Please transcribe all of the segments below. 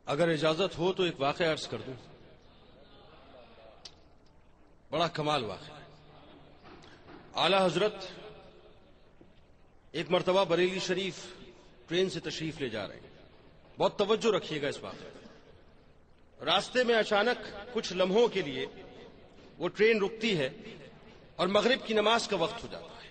اگر اجازت ہو تو ایک واقعہ عرض کر دوں. بڑا کمال واقعہ. اعلی حضرت ایک مرتبہ بریلی شریف ٹرین سے تشریف لے جا رہے ہیں. بہت توجہ رکھیے گا اس واقعے پر. راستے میں اچانک کچھ لمحوں کے لیے وہ ٹرین رکتی ہے اور مغرب کی نماز کا وقت ہو جاتا ہے.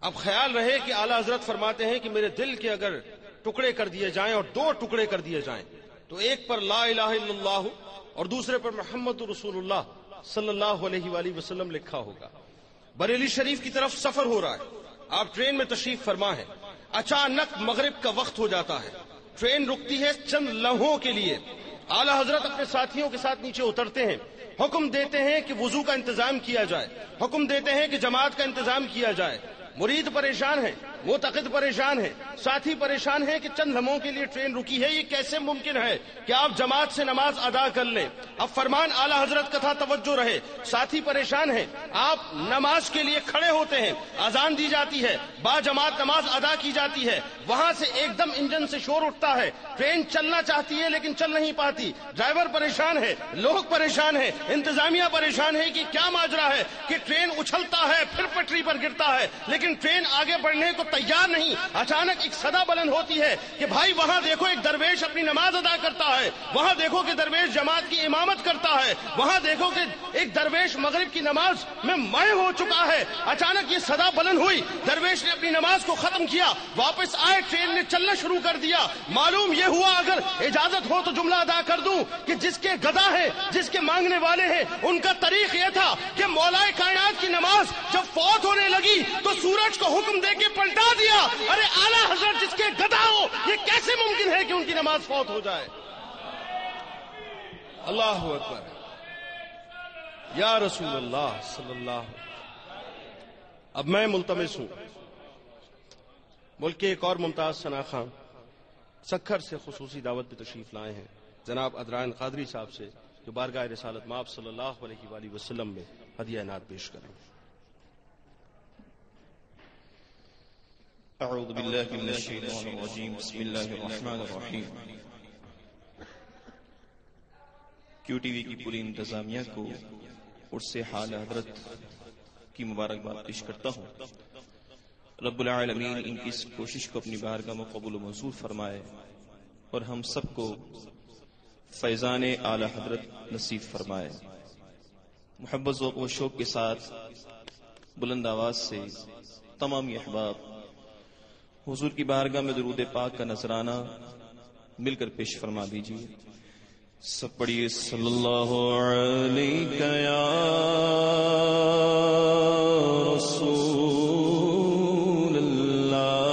اب خیال رہے کہ اعلی حضرت فرماتے ہیں کہ میرے دل کے اگر ٹکڑے کر دیے جائیں اور دو ٹکڑے کر دیے جائیں تو ایک پر لا الہ الا اللہ اور دوسرے پر محمد رسول اللہ صلی اللہ علیہ وآلہ وسلم لکھا ہوگا. بریلی شریف کی طرف سفر ہو رہا ہے. آپ ٹرین میں تشریف فرما ہے. اچانک مغرب کا وقت ہو جاتا ہے. ٹرین رکتی ہے چند لمحوں کے لیے. اعلی حضرت اپنے ساتھیوں کے ساتھ نیچے اترتے ہیں. حکم دیتے ہیں کہ وضو کا انتظام کیا جائے. حکم دیتے ہیں کہ جماعت کا انتظام کیا جائے. مرید پریشان ہے, معتقد پریشان ہے, ساتھی پریشان ہے کہ چند لمحوں کے لیے ٹرین رکی ہے, یہ کیسے ممکن ہے کہ آپ جماعت سے نماز ادا کر لیں. اب فرمان اعلی حضرت کا تھا توجہ رہے. ساتھی پریشان ہیں, آپ نماز کے لیے کھڑے ہوتے ہیں, اذان دی جاتی ہے, با جماعت نماز ادا کی جاتی ہے. وہاں سے ایک دم انجن سے شور اٹھتا ہے. ٹرین چلنا چاہتی ہے لیکن چل نہیں پاتی. ڈرائیور پریشان ہے, لوگ پریشان ہیں, انتظامیہ پریشان ہے کہ کیا ماجرا ہے کہ ٹرین اچھلتا ہے پھر پٹری پر گرتا ہے لیکن ٹرین آگے بڑھنے کو تیار نہیں. اچانک ایک صدا بلند ہوتی ہے کہ بھائی وہاں دیکھو ایک درویش اپنی نماز ادا کرتا ہے, وہاں دیکھو کہ درویش جماعت کی امامت کرتا ہے, وہاں دیکھو کہ ایک درویش مغرب کی نماز میں مائع ہو چکا ہے. اچانک یہ صدا بلند ہوئی, درویش نے اپنی نماز کو ختم کیا, واپس آئے, ٹرین نے چلنا شروع کر دیا. معلوم یہ ہوا, اگر اجازت ہو تو جملہ ادا کر دوں کہ جس کے گدا ہے, جس کے مانگنے والے ہیں, ان کا طریق یہ تھا کہ مولا کائنات کی نماز جب فوت ہونے لگی تو سورج کو حکم دے کے پلٹا دیا. ارے اعلی حضرت جس کے گدا ہو, یہ کیسے ممکن ہے کہ ان کی نماز فوت ہو جائے؟ اللہ اکبر, یا رسول اللہ صلی اللہ علیہ وسلم. اب میں ملتمس ہوں, ملک کے ایک اور ممتاز ثنا خان سکھر سے خصوصی دعوت پہ تشریف لائے ہیں, جناب ادرائن قادری صاحب سے, جو بارگاہ رسالت مآب صلی اللہ علیہ وآلہ وسلم میں ہدیہ عنایت پیش کریں. اعوذ باللہ من الشیطان الرجیم, بسم اللہ الرحمن الرحیم. کیو ٹی وی کی پوری انتظامیہ کو عرس حال حضرت کی مبارکباد پیش کرتا ہوں. رب العالمین ان کی اس کوشش کو اپنی بارگاہ میں قبول و منظور فرمائے اور ہم سب کو فیضان اعلی حضرت نصیب فرمائے. محبت ذوق و شوق کے ساتھ بلند آواز سے تمام احباب حضور کی بارگاہ میں درود پاک کا نذرانہ مل کر پیش فرما دیجیے. سب پڑھیے صلی اللہ علیہ یا رسول اللہ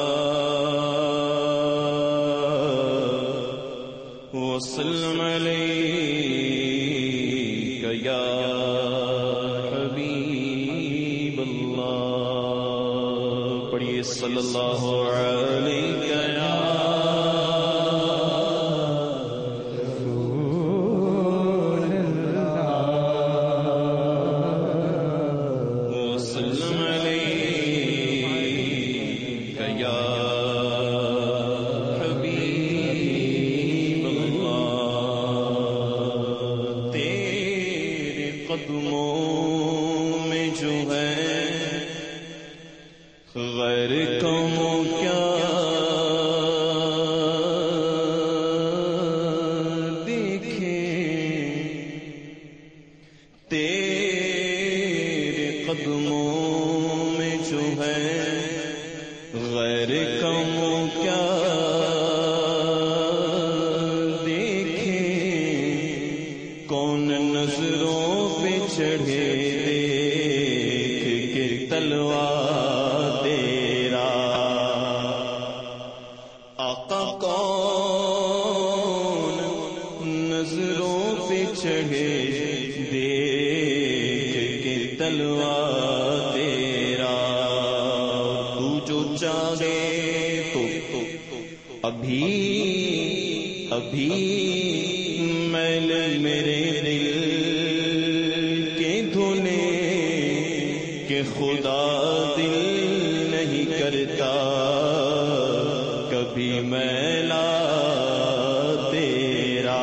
وسلم علیہ یا حبیب اللہ. پڑھیے صلی اللہ علیہ یا کبھی میلا تیرا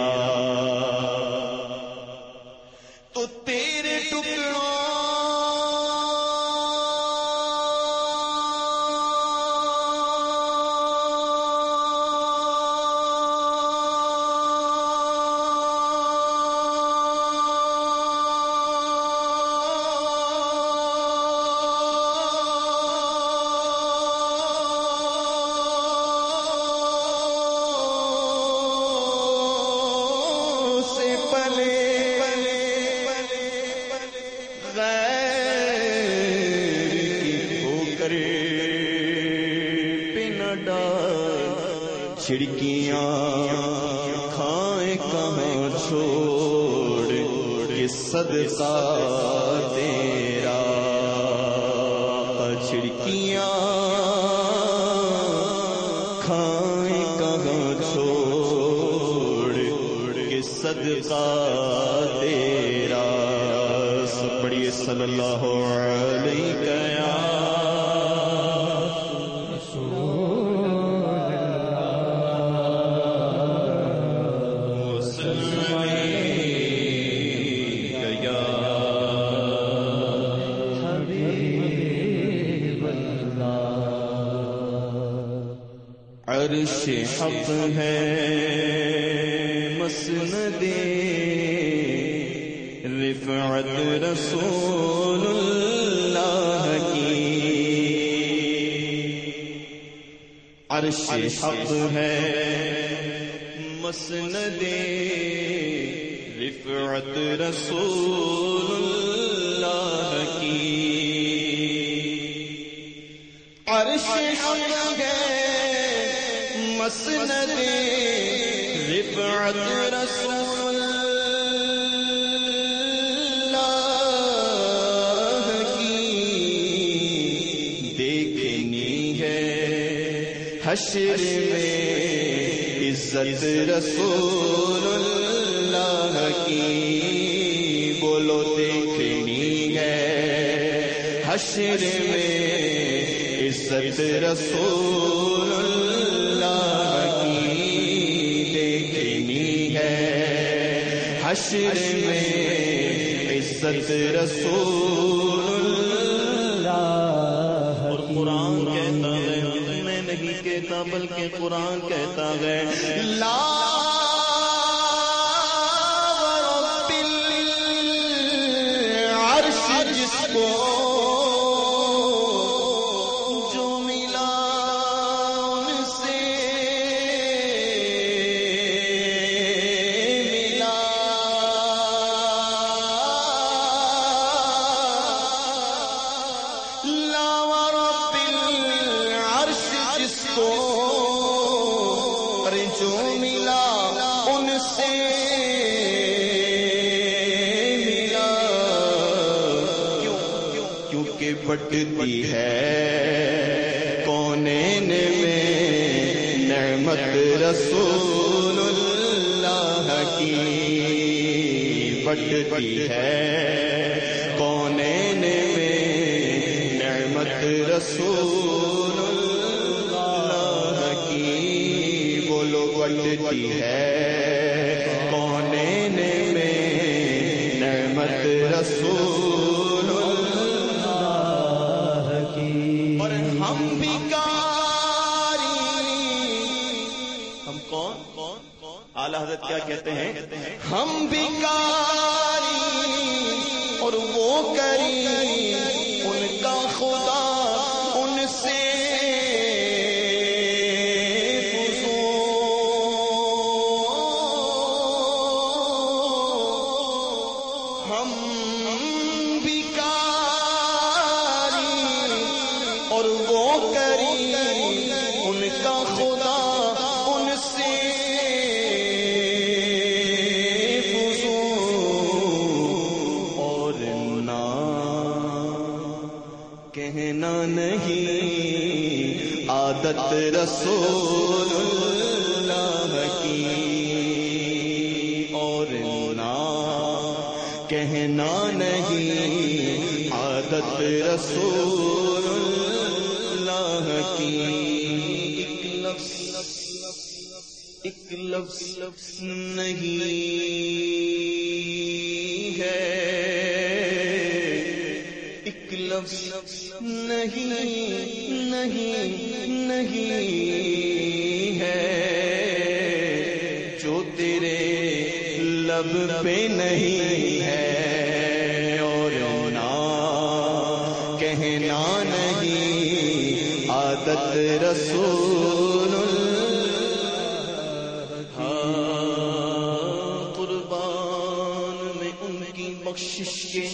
چھڑکیاں کھائیں کہاں چھوڑ کے صدقہ تیرا، چھڑکیاں کھائیں کہاں چھوڑ کے صدقہ تیرا، سب پڑھیے صلی اللہ علیہ عرش حق ہے مسند رفعت رسول اللہ کی، عرش حق ہے مسند رفعت رسول اللہ کی، عرش حق ہے مسند رفعت رسول اللہ کی، دیکھنی ہے حشر میں عزت رسول اللہ کی، بولو دیکھنی ہے حشر میں عزت رسول اللہ کی، دیکھنی ہے حشر میں عزت رسول اللہ، اور قرآن کہتا ہے، میں نہیں کہتا بلکہ قرآن کہتا ہے، لا ورب العرش جس کو جو ملا ان سے ملا، کیونکہ بٹتی ہے کونین میں نعمت رسول اللہ کی، بٹتی ہے کونین میں نعمت رسول اللہ کی، بولو بٹتی ہے کونین میں نعمت رسول اللہ کی، اور ہم بھکاری، ہم کون اعلی حضرت کیا کہتے ہیں، ہم بھکاری اور وہ کریم ان کا خدا ان سے ہم بھکاری اور وہ کریم ان کا خدا ان سے اور نہ کہنا نہیں عادت رسول اللہ کی، اور نہ کہنا نہیں عادت رسول اللہ کی، ایک لفظ نہیں ہے، ایک لفظ نہیں ہے جو تیرے لب پہ نہیں ہے، اور نہ کہنا نہیں عادت رسول قربان میں ان کی بخشش کے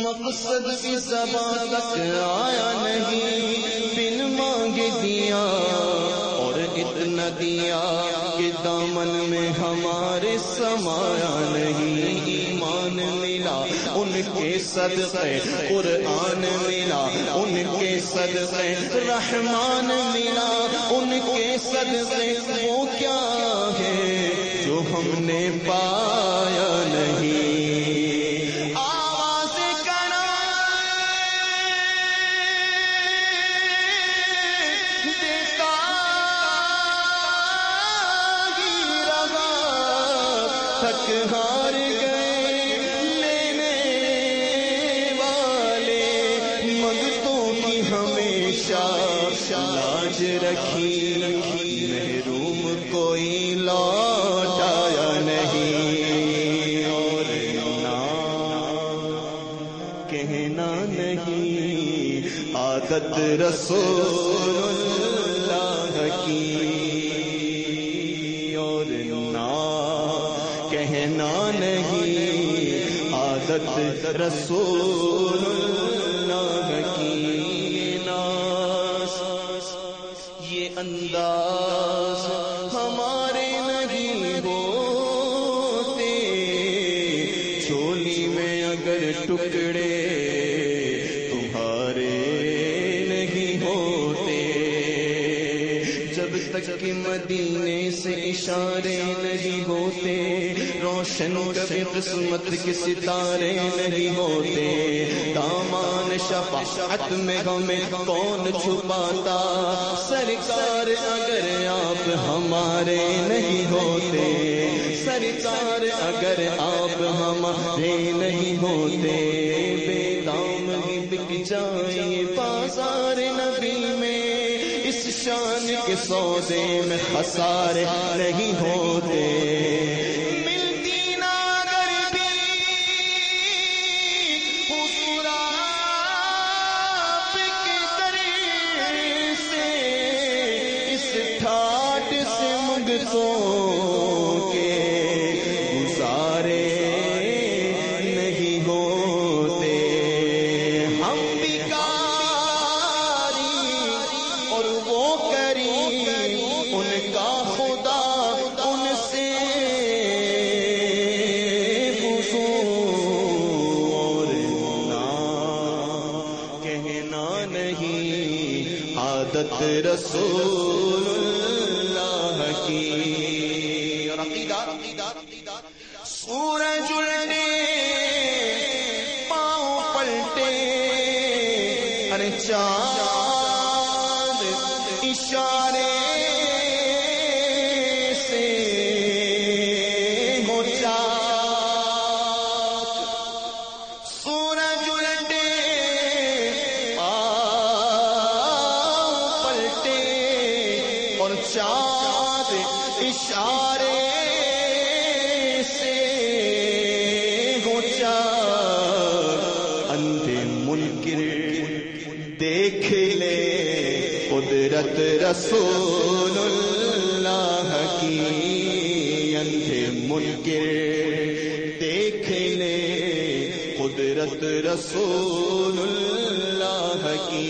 مقصد کی زبان تک آیا نہیں، بن مانگے دیا اور اتنا دیا کہ دامن میں ہمارے سمایا نہیں. ایمان ملا ان کے صدقے قرآن ملا ان کے صدقے رحمان ملا ان کے صدقے. وہ کیا ہے جو ہم نے پایا نہیں. تھک ہار گئے لینے والے منگتوں کی ہمیشہ لاج رکھی. محروم کوئی لوٹایا نہیں اور نہ کہنا نہیں عادت رسول اللہ کی اور نہ کہنا نہیں عادت رسول اللہ کی. ناز یہ انداز ہمارے نہیں ہوتے. چولی میں اگر ٹکڑے تمہارے نہیں ہوتے. جب تک کہ مدینے سے اشارے نہیں ہوتے روشن کبھی قسمت کے ستارے نہیں ہوتے. دامان شفاعت میں ہمیں کون چھپاتا. سرکار اگر آپ ہمارے نہیں ہوتے سرکار اگر آپ ہمارے نہیں ہوتے. بے دام ہی بک جائے بازار نبی میں اس شان کے سودے میں خسارے نہیں ہوتے. کے گزارے نہیں ہوتے. ہم بیکاری اور وہ کری ان کا خدا ان سے اور نہ کہنا نہیں عادت رسول کی. سورج الٹے پاؤں پلٹے ارے چاند اشارے سے ہو چاک. سورج الٹے پاؤں پلٹے اور چاند اشارے سے ہو چاک. اندھے منکر دیکھ لے قدرت رسول اللہ کی. اندھے منکر دیکھ لے قدرت رسول اللہ کی.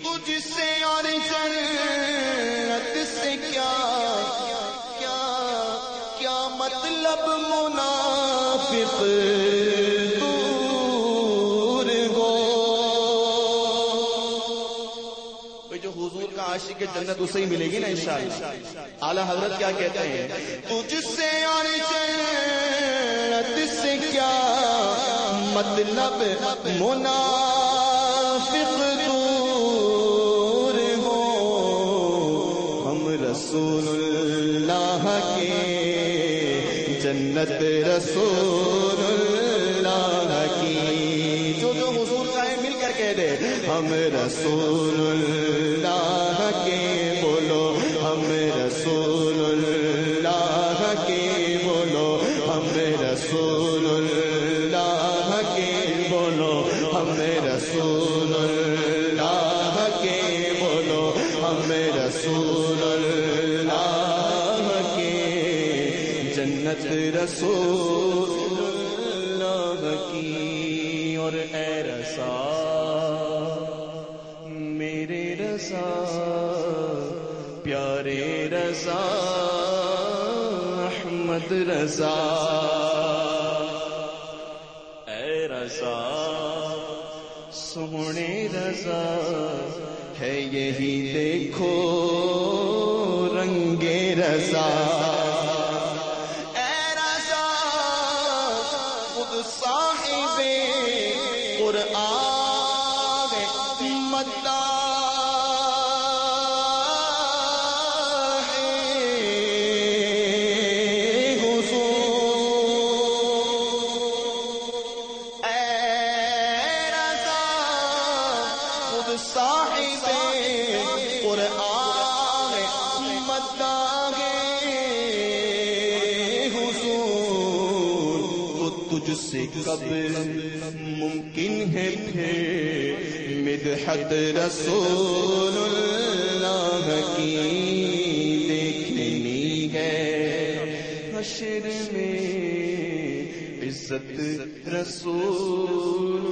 تجھ سے اور جنت سے کیا مطلب منافق دور ہو. جو حضور کا عاشق ہے جنت اسے ہی ملے گی نا انشاءاللہ. اعلیٰ حضرت کیا کہتے ہیں تجھ سے اور جنت سے کیا مطلب منافق دور ہو. ہم رسول اللہ کے جنت رسول اللہ کی. جو حضور کا ہے مل کر کہہ دے ہم رسول اللہ کے. بولو ہم رسول اللہ کے. بولو ہم رسول اللہ کے. بولو ہم رسول اللہ کے. بولو ہم رسول اللہ کے. جنت رسول اللہ کی. اور اے رسا میرے رسا پیار رضا احمد رضا، اے رضا سونے رضا ہے یہی دیکھو رنگ رضا، اے رضا خود صاحب قرآن مداح صاحب قرآن مداح حضور، تو تجھ سے کب ممکن ہے پھر مدحت رسول اللہ کی دیکھنی ہے، حشر میں عزت رسول